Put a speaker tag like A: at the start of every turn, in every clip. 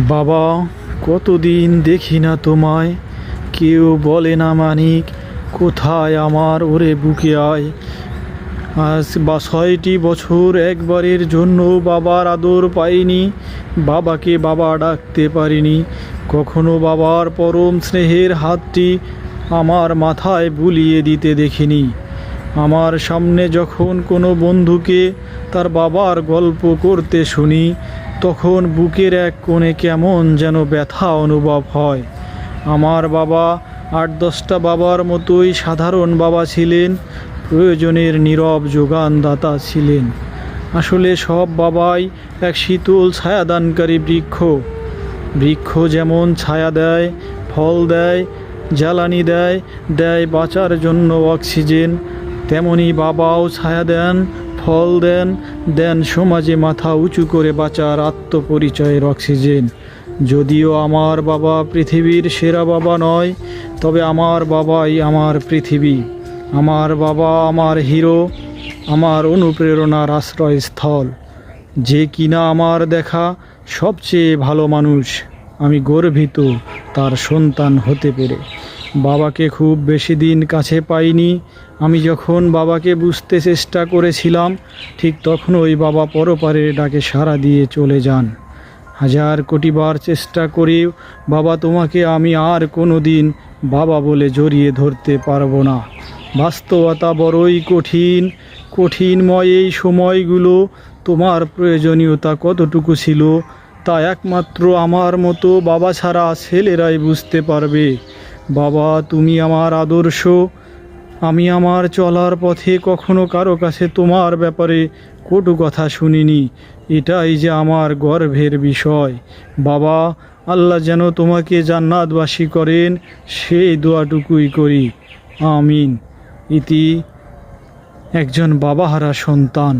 A: বাবা, কতদিন দেখি না তোমায়, কেউ বলে না মানিক, কোথায় আমার ওরে বুকে আয়। আজ ৬টি বছর একবারের জন্য বাবার আদর পাইনি, বাবাকে বাবা ডাকতে পারিনি। কখনো বাবার পরম স্নেহের হাতটি আমার মাথায় বুলিয়ে দিতে দেখিনি। আমার সামনে যখন কোনো বন্ধুকে তার বাবার গল্প করতে শুনি, তখন বুকের এক কোণে কেমন যেন ব্যথা অনুভব হয়। আমার বাবা ৮-১০টা বাবার মতোই সাধারণ বাবা ছিলেন, প্রয়োজনের নীরব যোগানদাতা ছিলেন। আসলে সব বাবাই এক শীতল ছায়াদানকারী বৃক্ষ। বৃক্ষ যেমন ছায়া দেয়, ফল দেয়, জ্বালানি দেয়, দেয় বাঁচার জন্য অক্সিজেন, তেমনি বাবাও ছায়া দেন, ফল দেন, দেন সমাজে মাথা উঁচু করে বাঁচার আত্মপরিচয়ের অক্সিজেন। যদিও আমার বাবা পৃথিবীর সেরা বাবা নয়, তবে আমার বাবাই আমার পৃথিবী। আমার বাবা আমার হিরো, আমার অনুপ্রেরণার আশ্রয়স্থল। যে কিনা আমার দেখা সবচেয়ে ভালো মানুষ। আমি গর্বিত তার সন্তান হতে পেরে। বাবাকে খুব বেশি দিন কাছে পাইনি। আমি যখন বাবাকে বুঝতে চেষ্টা করেছিলাম, ঠিক তখন ওই বাবা পরপারের ডাকে সাড়া দিয়ে চলে যান। হাজার কোটি বার চেষ্টা করেও বাবা তোমাকে আমি আর কোনো দিন বাবা বলে জড়িয়ে ধরতে পারবো না। বাস্তবতা বড়ই কঠিন, কঠিনময় এই সময়গুলো। তোমার প্রয়োজনীয়তা কতটুকু ছিল তা একমাত্র আমার মতো বাবা ছাড়া ছেলেরাই বুঝতে পারবে। বাবা, তুমি আমার আদর্শ। আমি আমার চলার পথে কখনো কারো কাছে তোমার ব্যাপারে কটু কথা শুনিনি। এটাই যে আমার গর্বের বিষয়। বাবা, আল্লাহ যেন তোমাকে জান্নাতবাসী করেন, সেই দোয়াটুকুই করি। আমিন। ইতি একজন বাবাহারা সন্তান।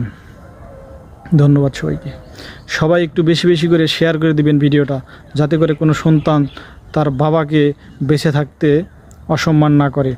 A: ধন্যবাদ সবাইকে। সবাই একটু বেশি বেশি করে শেয়ার করে দিবেন ভিডিওটা, যাতে করে কোনো সন্তান তার বাবাকে বেঁচে থাকতে অসম্মান না করে।